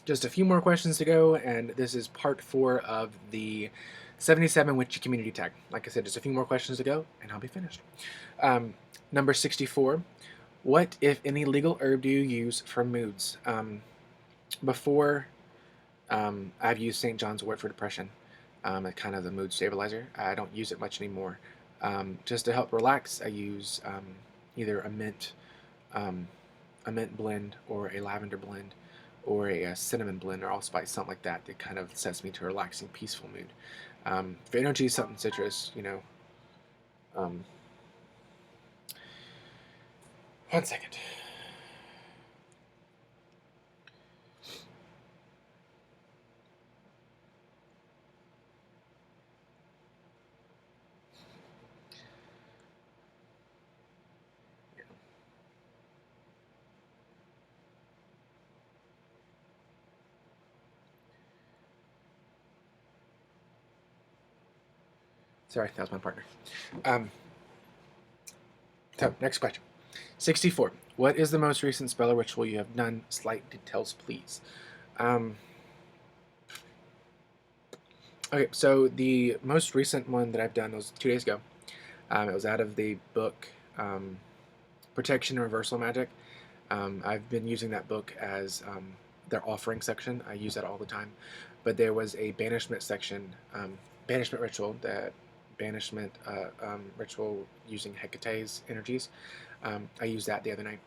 Just a few more questions to go, and this is part 4 of the 77 Witchy Community Tag. Like I said, just a few more questions to go, and I'll be finished. Number 64. What, if any, legal herb do you use for moods? Before, I've used St. John's wort for depression. It's kind of the mood stabilizer. I don't use it much anymore. Just to help relax, I use either um, a mint blend or a lavender blend or a cinnamon blend or allspice, something like that, that kind of sets me to a relaxing, peaceful mood. For energy, something citrus, Um, one second. Sorry, that was my partner. Um, so, next question. 64. What is the most recent spell or ritual you have done? Slight details, please. Okay, so the most recent one that I've done was 2 days ago. It was out of the book Protection and Reversal Magic. I've been using that book as their offering section. I use that all the time. But there was a banishment section, banishment ritual, that banishment ritual using Hecate's energies. I used that the other night.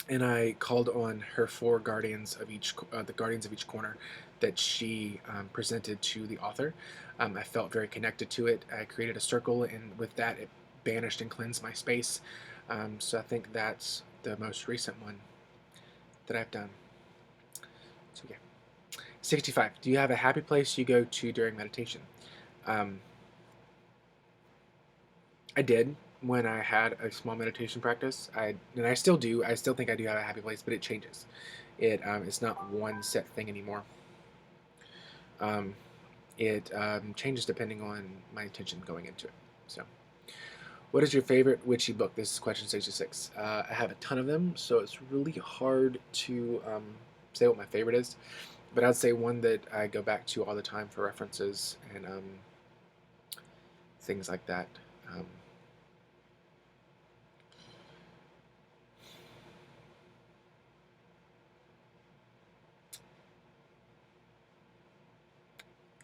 And I called on her 4 guardians of each, the guardians of each corner that she presented to the author. I felt very connected to it. I created a circle, and with that, it banished and cleansed my space. So I think that's the most recent one that I've done. So yeah. 65. Do you have a happy place you go to during meditation? Um, I did when I had a small meditation practice. And I still do. I still think I do have a happy place, but it changes. It's not one set thing anymore. Um, it changes depending on my intention going into it. So, what is your favorite witchy book? This is question 66. I have a ton of them, so it's really hard to say what my favorite is. But I'd say one that I go back to all the time for references and things like that.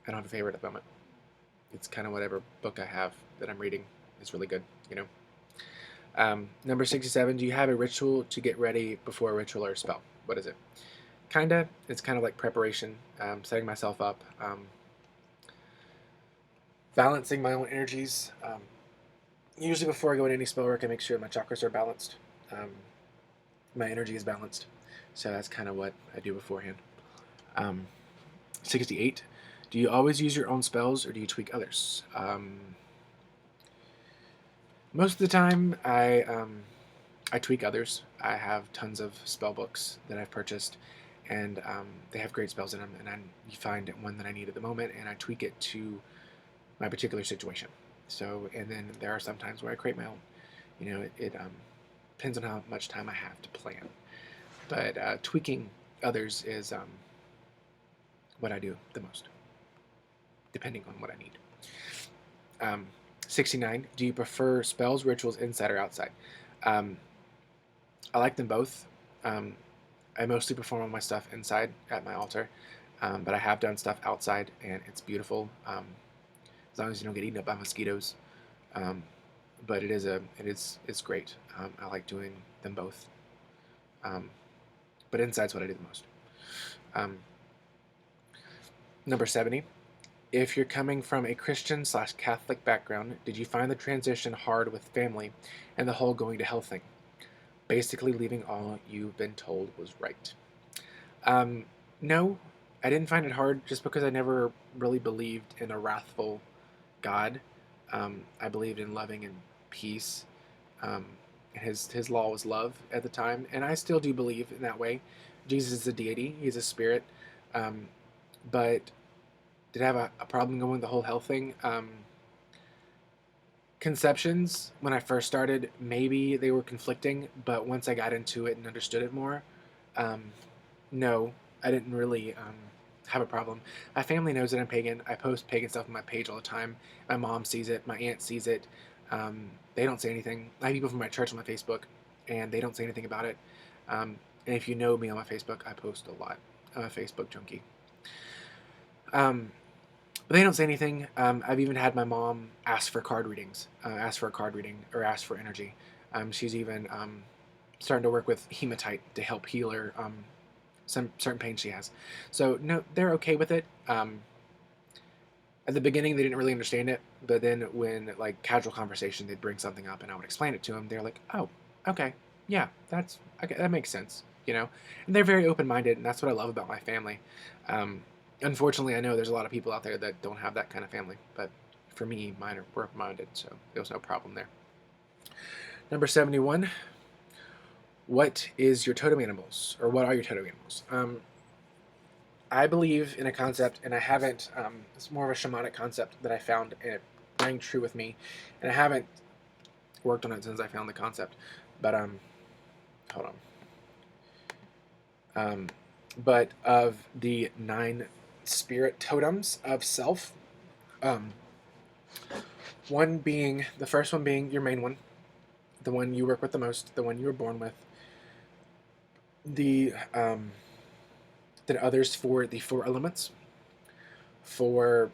I don't have a favorite at the moment. It's kind of whatever book I have that I'm reading is really good, you know. Number 67, do you have a ritual to get ready before a ritual or a spell? What is it? Kinda. It's kind of like preparation, setting myself up, balancing my own energies. Usually before I go into any spell work, I make sure my chakras are balanced. Um, my energy is balanced. So that's kind of what I do beforehand. 68. Do you always use your own spells or do you tweak others? Most of the time, I tweak others. I have tons of spell books that I've purchased, and they have great spells in them. And I find one that I need at the moment, and I tweak it to my particular situation. So, and then there are some times where I create my own. You know, it depends on how much time I have to plan. But tweaking others is what I do the most, depending on what I need. 69. Do you prefer spells, rituals, inside or outside? Um, I like them both. Um, I mostly perform all my stuff inside at my altar, but I have done stuff outside, and it's beautiful. As long as you don't get eaten up by mosquitoes. Um, but it's great. I like doing them both. Um, but inside's what I do the most. Um, Number 70. If you're coming from a Christian/Catholic background, did you find the transition hard with family and the whole going to hell thing? Basically, leaving all you've been told was right. Um, no, I didn't find it hard just because I never really believed in a wrathful God. I believed in loving and peace. Um, his law was love at the time, and I still do believe in that way. Jesus is a deity; he's a spirit. Um, but did I have a problem going the whole hell thing? Conceptions when I first started, maybe they were conflicting, but once I got into it and understood it more, um, no. I didn't really have a problem. My family knows that I'm pagan. I post pagan stuff on my page all the time. My mom sees it. My aunt sees it. They don't say anything. I have people from my church on my Facebook, and they don't say anything about it. And if you know me on my Facebook, I post a lot. I'm a Facebook junkie. Um, but they don't say anything. I've even had my mom ask for card readings, ask for a card reading, or ask for energy. She's even starting to work with hematite to help heal her some certain pain she has. So no, they're okay with it. At the beginning, they didn't really understand it, but then when like casual conversation, they'd bring something up and I would explain it to them. They're like, "Oh, okay, yeah, that's okay, that makes sense," you know. And they're very open-minded, and that's what I love about my family. Um, Unfortunately, I know there's a lot of people out there that don't have that kind of family, but for me, mine were open-minded, so there was no problem there. Number 71. What is your totem animals, or what are your totem animals? I believe in a concept, and I haven't. It's more of a shamanic concept that I found, and it rang true with me. And I haven't worked on it since I found the concept. But hold on. But of the 9 spirit totems of self, um, the first one being your main one, the one you work with the most, the one you were born with. The then others for the 4 elements, for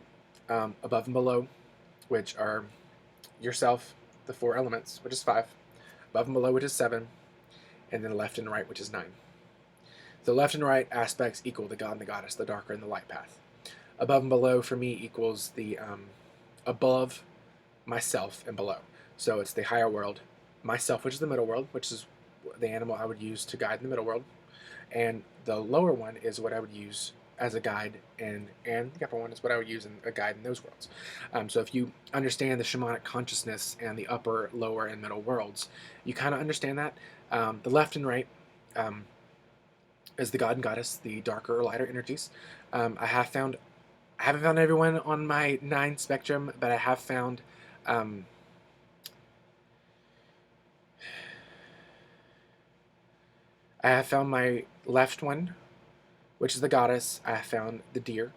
above and below, which are yourself, the 4 elements, which is 5, above and below, which is 7, and then left and right, which is 9. The left and right aspects equal the god and the goddess, the darker and the light path. Above and below for me equals the above, myself, and below. So it's the higher world, myself, which is the middle world, which is the animal I would use to guide in the middle world, and the lower one is what I would use as a guide, and the upper one is what I would use in a guide in those worlds. So if you understand the shamanic consciousness and the upper, lower, and middle worlds, you kind of understand that. The left and right is the god and goddess, the darker or lighter energies. I haven't found everyone on my 9 spectrum, but I have found my left one, which is the goddess. I have found the deer.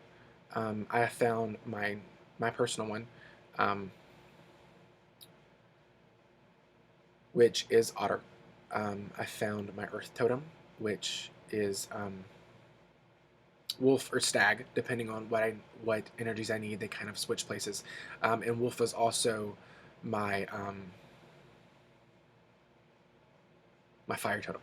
I have found my personal one, which is otter. I found my earth totem, which is wolf or stag, depending on what energies I need. They kind of switch places. And wolf was also my my fire totem.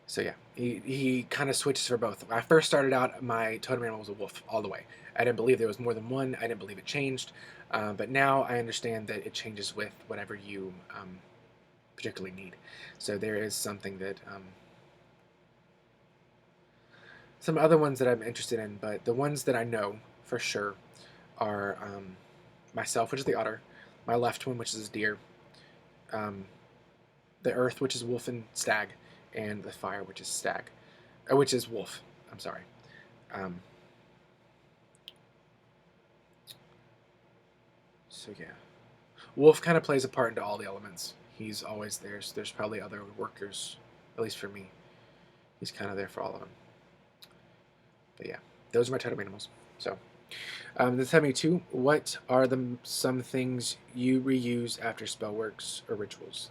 So yeah, he kind of switches for both. When I first started out, my totem animal was a wolf all the way. I didn't believe there was more than one. I didn't believe it changed. But now I understand that it changes with whatever you particularly need. So there is something that some other ones that I'm interested in, but the ones that I know for sure are myself, which is the otter, my left one, which is deer, the earth, which is wolf and stag, and the fire, which is stag, which is wolf. I'm sorry. So yeah, wolf kind of plays a part into all the elements. He's always there. So there's probably other workers, at least for me. He's kind of there for all of them. But yeah, those are my totem animals. So, the 72. What are some things you reuse after spell works or rituals?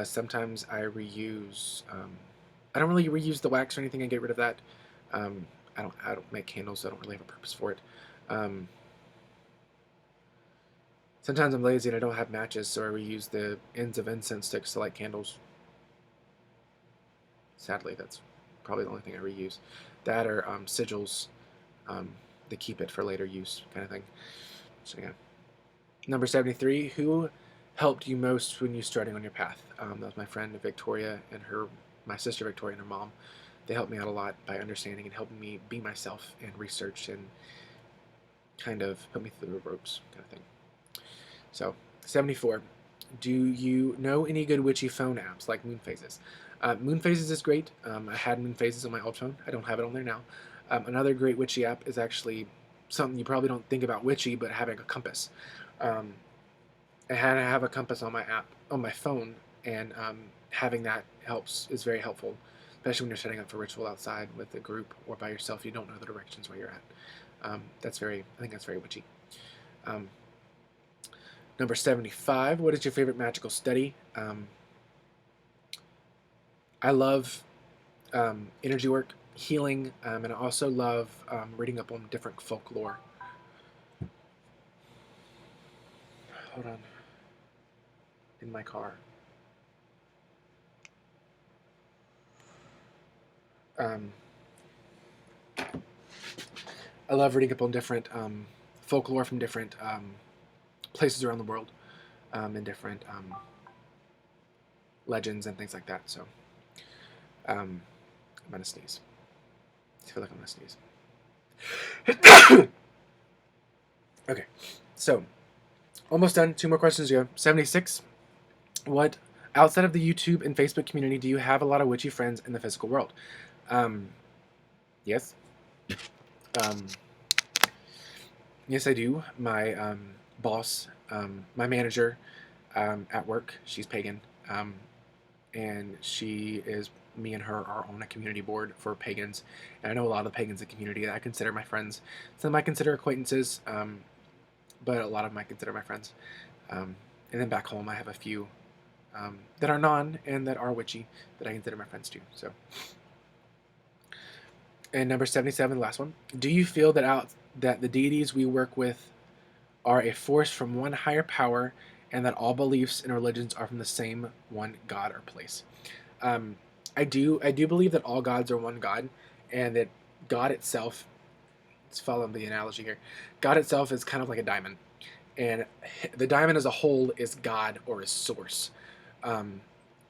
Sometimes I reuse. I don't really reuse the wax or anything. I get rid of that. I don't make candles, so I don't really have a purpose for it. Sometimes I'm lazy and I don't have matches, so I reuse the ends of incense sticks to light candles. Sadly, that's probably the only thing I reuse. That or sigils to keep it for later use, kind of thing. So yeah. Number 73. Who helped you most when you starting on your path? That was my friend Victoria and my sister Victoria and her mom. They helped me out a lot by understanding and helping me be myself and research and kind of put me through the ropes, kind of thing. So, 74. Do you know any good witchy phone apps like Moon Phases? Moon Phases is great. I had Moon Phases on my old phone. I don't have it on there now. Another great witchy app is actually something you probably don't think about witchy, but having a compass. Um, I have a compass on my app on my phone, and having that is very helpful, especially when you're setting up for ritual outside with a group or by yourself. You don't know the directions where you're at. I think that's very witchy. Um, Number 75. What is your favorite magical study? I love energy work, healing, and I also love reading up on different folklore. Hold on. In my car. I love reading up on different folklore from different places around the world, and different legends and things like that. So I'm gonna sneeze. I feel like I'm gonna sneeze. Okay, so almost done. 2 more questions to go. 76. What outside of the YouTube and Facebook community do you have a lot of witchy friends in the physical world? Yes. Yes, I do. My boss, my manager at work, she's pagan, and me and her are on a community board for pagans. And I know a lot of the pagans in the community that I consider my friends. Some I consider acquaintances, but a lot of them I consider my friends. And then back home, I have a few that are non and that are witchy that I consider my friends too. So, and number 77, the last one. Do you feel that the deities we work with are a force from one higher power, and that all beliefs and religions are from the same one God or place? I do believe that all gods are one God, and that God itself. Let's follow the analogy here. God itself is kind of like a diamond, and the diamond as a whole is God or is source. Um,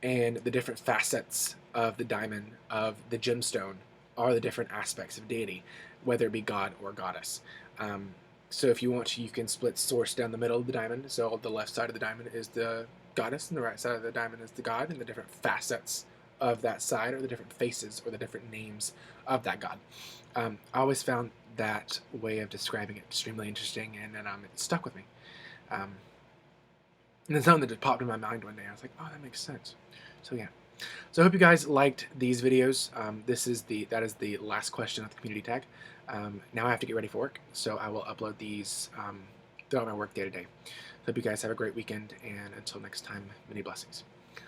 and the different facets of the diamond, of the gemstone, are the different aspects of deity, whether it be God or goddess. Um, so if you want to, you can split source down the middle of the diamond. So the left side of the diamond is the goddess, and the right side of the diamond is the god, and the different facets of that side are the different faces or the different names of that god. I always found that way of describing it extremely interesting, and then it stuck with me. Um, and then something that just popped in my mind one day. I was like, oh, that makes sense. So yeah. So I hope you guys liked these videos. That is the last question of the community tag. Now I have to get ready for work, so I will upload these throughout my work day to day. So I hope you guys have a great weekend, and until next time, many blessings.